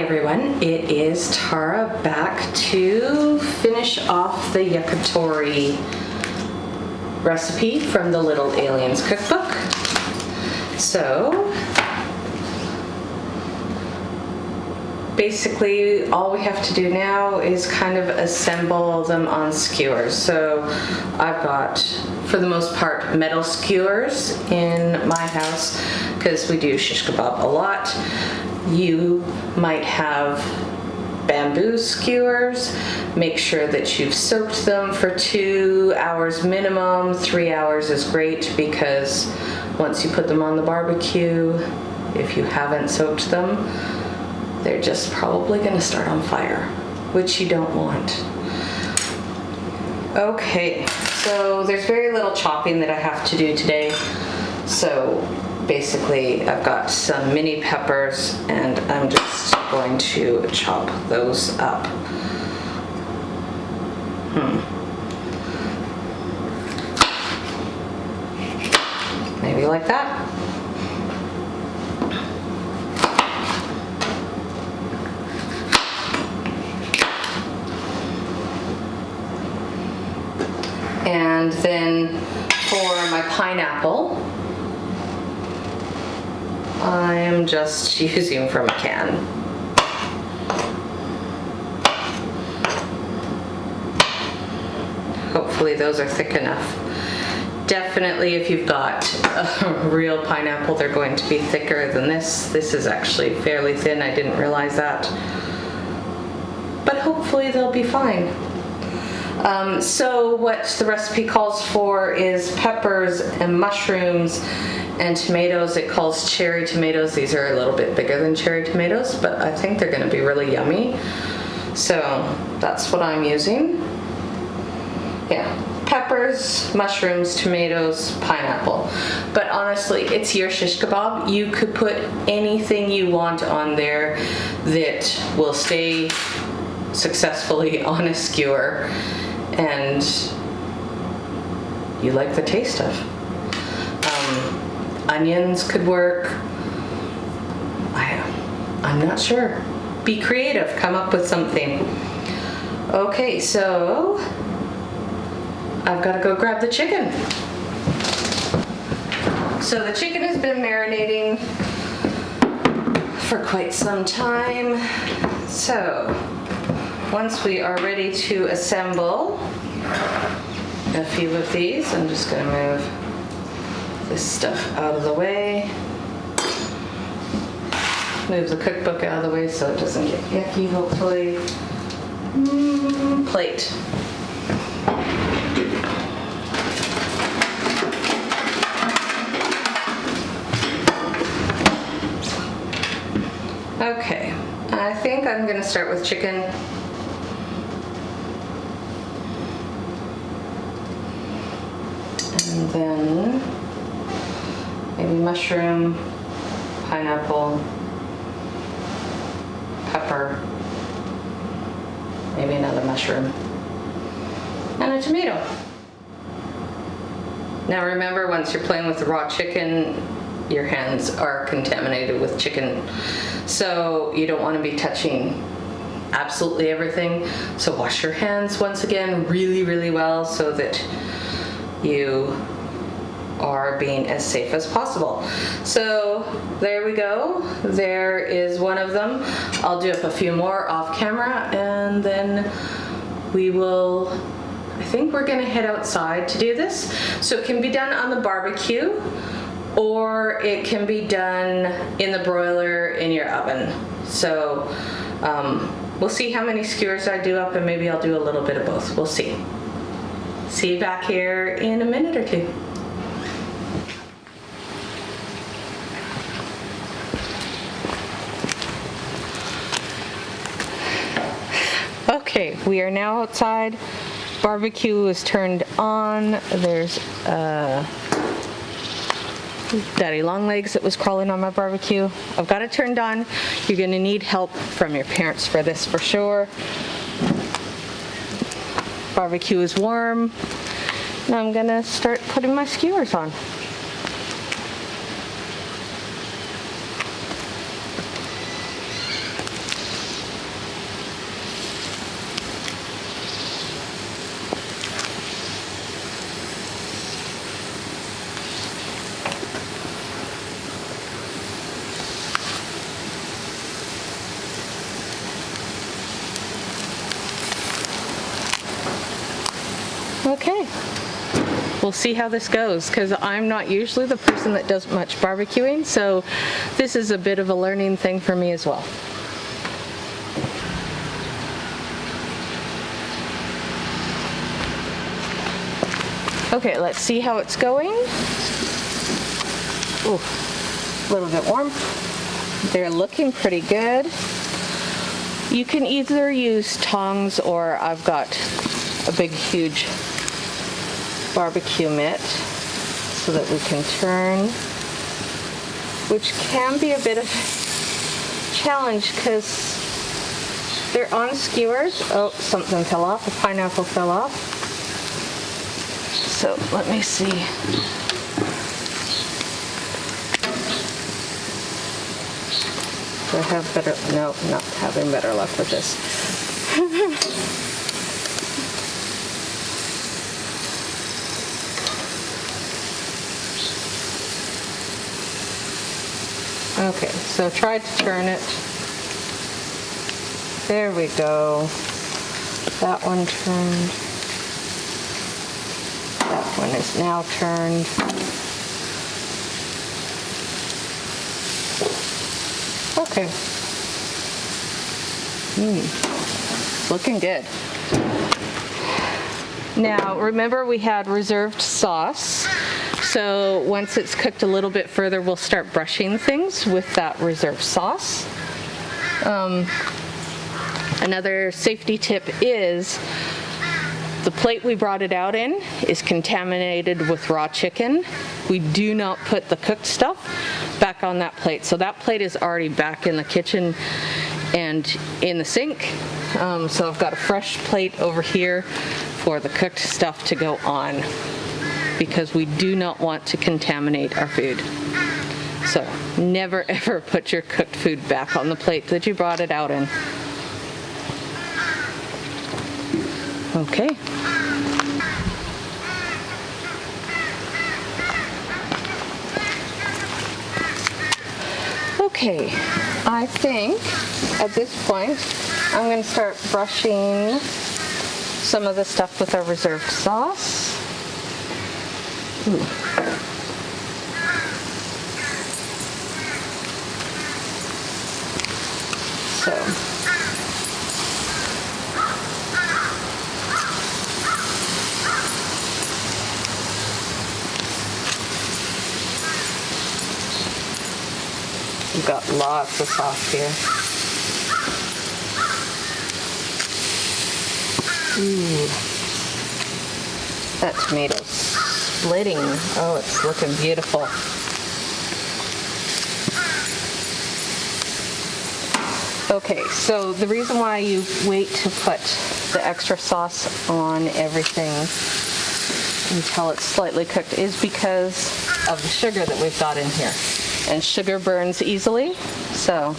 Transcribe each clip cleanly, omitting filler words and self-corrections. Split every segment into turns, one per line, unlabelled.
everyone, it is Tara back to finish off the Yukkytori recipe from the Little Aliens cookbook. So basically all we have to do now is kind of assemble them on skewers. So I've got, for the most part, metal skewers in my house because we do shish kebab a lot. You might have bamboo skewers. Make sure that you've soaked them for 2 hours minimum. 3 hours is great because once you put them on the barbecue, if you haven't soaked them, they're just probably going to start on fire, which you don't want. Okay, so there's very little chopping that I have to do today. So basically I've got some mini peppers and I'm just going to chop those up. Maybe like that. And then for my pineapple, I am just using from a can. Hopefully those are thick enough. Definitely if you've got a real pineapple, they're going to be thicker than this. This is actually fairly thin, I didn't realize that. But hopefully they'll be fine. So what the recipe calls for is peppers and mushrooms and tomatoes. It calls cherry tomatoes. These are a little bit bigger than cherry tomatoes, but I think they're going to be really yummy. So that's what I'm using. Yeah, peppers, mushrooms, tomatoes, pineapple. But honestly, it's your shish kebab. You could put anything you want on there that will stay successfully on a skewer and you like the taste of. Onions could work. I'm not sure. Be creative, come up with something. Okay, so I've got to go grab the chicken. So the chicken has been marinating for quite some time. So once we are ready to assemble a few of these, I'm just going to move this stuff out of the way. Move the cookbook out of the way so it doesn't get yucky, hopefully. Plate. Okay, I think I'm going to start with chicken. And then maybe mushroom, pineapple, pepper, maybe another mushroom, and a tomato. Now remember, once you're playing with the raw chicken, your hands are contaminated with chicken. So you don't want to be touching absolutely everything. So wash your hands once again really, really well so that you are being as safe as possible. So there we go. There is one of them. I'll do up a few more off camera and then we will, I think we're gonna head outside to do this. So it can be done on the barbecue or it can be done in the broiler in your oven. So we'll see how many skewers I do up and maybe I'll do a little bit of both. We'll see. See you back here in a minute or two. Okay, we are now outside. Barbecue is turned on. There's daddy long legs that was crawling on my barbecue. I've got it turned on. You're gonna need help from your parents for this for sure. Barbecue is warm. Now I'm gonna start putting my skewers on. Okay. We'll see how this goes, because I'm not usually the person that does much barbecuing, so this is a bit of a learning thing for me as well. Okay, let's see how it's going. Ooh, a little bit warm. They're looking pretty good. You can either use tongs, or I've got a big, huge barbecue mitt so that we can turn, which can be a bit of a challenge because they're on skewers. Oh, something fell off. A pineapple fell off. So let me see. Do I have better? No, not having better luck with this. Okay, so try to turn it. There we go. That one turned. That one is now turned. Okay. Looking good. Now, remember we had reserved sauce. So once it's cooked a little bit further, we'll start brushing things with that reserved sauce. Another safety tip is the plate we brought it out in is contaminated with raw chicken. We do not put the cooked stuff back on that plate. So that plate is already back in the kitchen and in the sink. So I've got a fresh plate over here for the cooked stuff to go on, because we do not want to contaminate our food. So never ever put your cooked food back on the plate that you brought it out in. Okay. Okay, I think at this point I'm going to start brushing some of the stuff with our reserved sauce. Ooh. So we've got lots of sauce here. Ooh. That tomato's splitting. Oh, it's looking beautiful. Okay, so the reason why you wait to put the extra sauce on everything until it's slightly cooked is because of the sugar that we've got in here. And sugar burns easily, so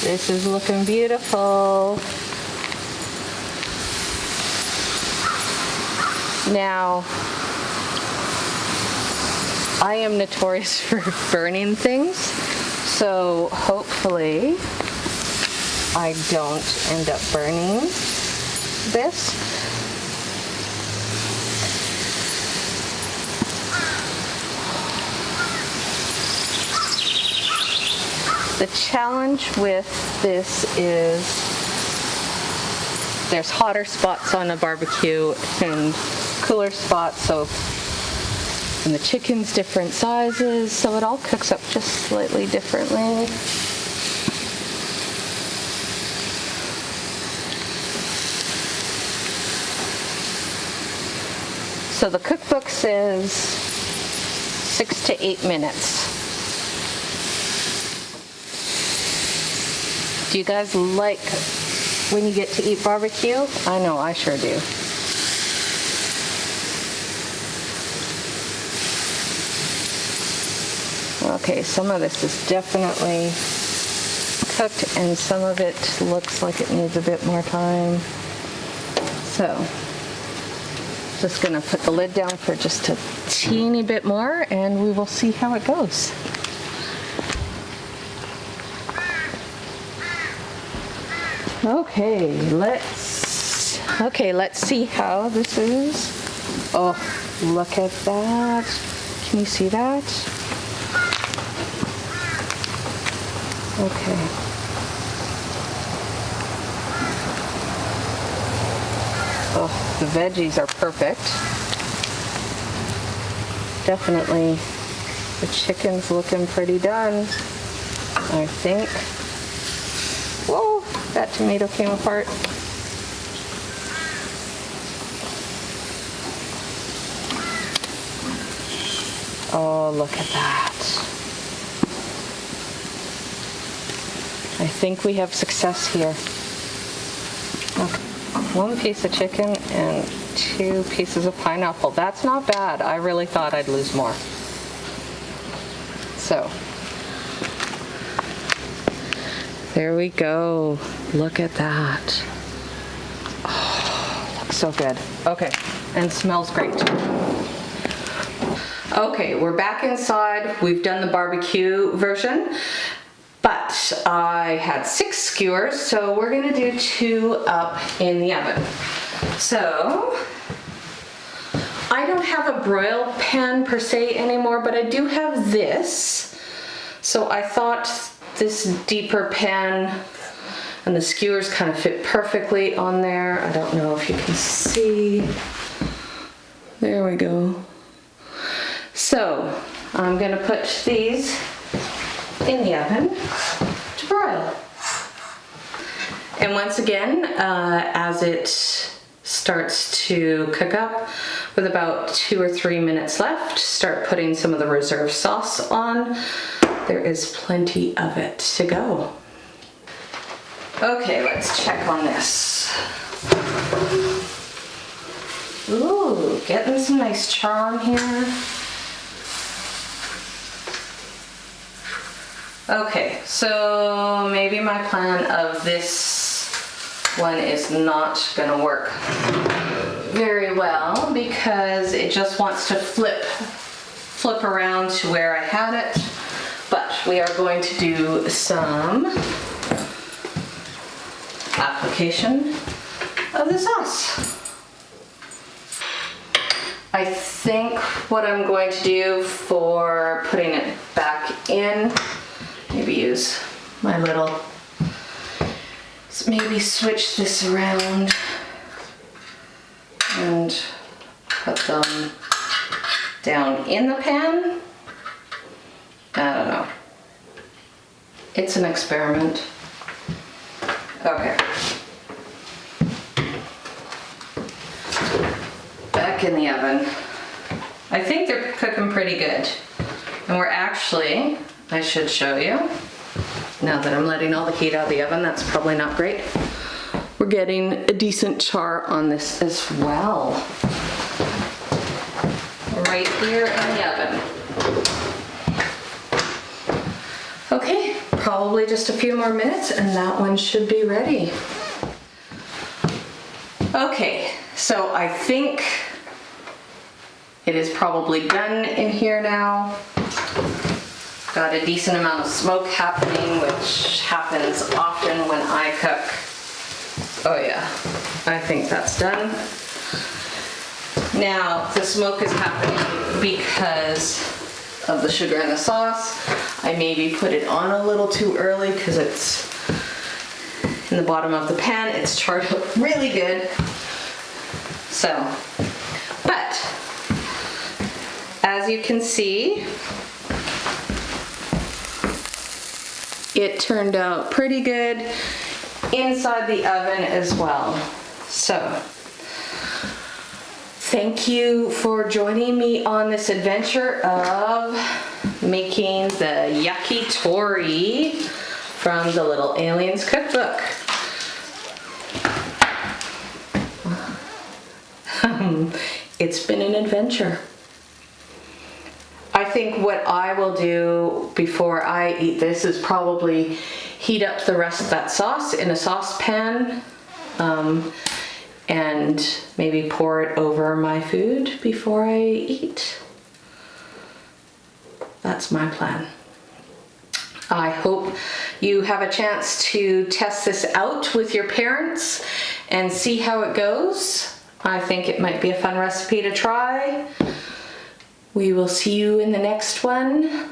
this is looking beautiful. Now, I am notorious for burning things, so hopefully I don't end up burning this. The challenge with this is there's hotter spots on a barbecue and cooler spots, and the chicken's different sizes, so it all cooks up just slightly differently. So the cookbook says 6 to 8 minutes. Do you guys like when you get to eat barbecue? I know I sure do. Okay, some of this is definitely cooked and some of it looks like it needs a bit more time. So, just gonna put the lid down for just a teeny bit more and we will see how it goes. Okay, let's see how this is. Oh, look at that. Can you see that? Okay. Oh, the veggies are perfect. Definitely the chicken's looking pretty done, I think. Whoa, that tomato came apart. Oh, look at that. I think we have success here. Okay. 1 piece of chicken and 2 pieces of pineapple. That's not bad. I really thought I'd lose more. So, there we go. Look at that. Oh, looks so good. Okay, and smells great. Okay, we're back inside. We've done the barbecue version, but I had 6 skewers, so we're gonna do 2 up in the oven. So, I don't have a broil pan per se anymore, but I do have this. So I thought this deeper pan and the skewers kind of fit perfectly on there. I don't know if you can see. There we go. So I'm gonna put these in the oven to broil. And once again, as it starts to cook up, with about 2 or 3 minutes left, start putting some of the reserve sauce on. There is plenty of it to go. Okay, let's check on this. Ooh, getting some nice char on here. Okay, so maybe my plan of this one is not gonna work very well because it just wants to flip around to where I had it. But we are going to do some application of the sauce. I think what I'm going to do for putting it back in, maybe use my little, maybe switch this around and put them down in the pan. I don't know. It's an experiment. Okay. Back in the oven. I think they're cooking pretty good. And we're actually, I should show you, now that I'm letting all the heat out of the oven, that's probably not great. We're getting a decent char on this as well. Right here in the oven. Okay, probably just a few more minutes and that one should be ready. Okay, so I think it is probably done in here now. Got a decent amount of smoke happening, which happens often when I cook. Oh yeah, I think that's done. Now, the smoke is happening because of the sugar in the sauce. I maybe put it on a little too early because it's in the bottom of the pan. It's charred up really good. So, but as you can see, it turned out pretty good inside the oven as well. So, thank you for joining me on this adventure of making the Yukkytori from the Little Aliens cookbook. It's been an adventure. I think what I will do before I eat this is probably heat up the rest of that sauce in a saucepan and maybe pour it over my food before I eat. That's my plan. I hope you have a chance to test this out with your parents and see how it goes. I think it might be a fun recipe to try. We will see you in the next one.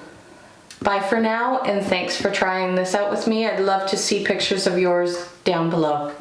Bye for now, and thanks for trying this out with me. I'd love to see pictures of yours down below.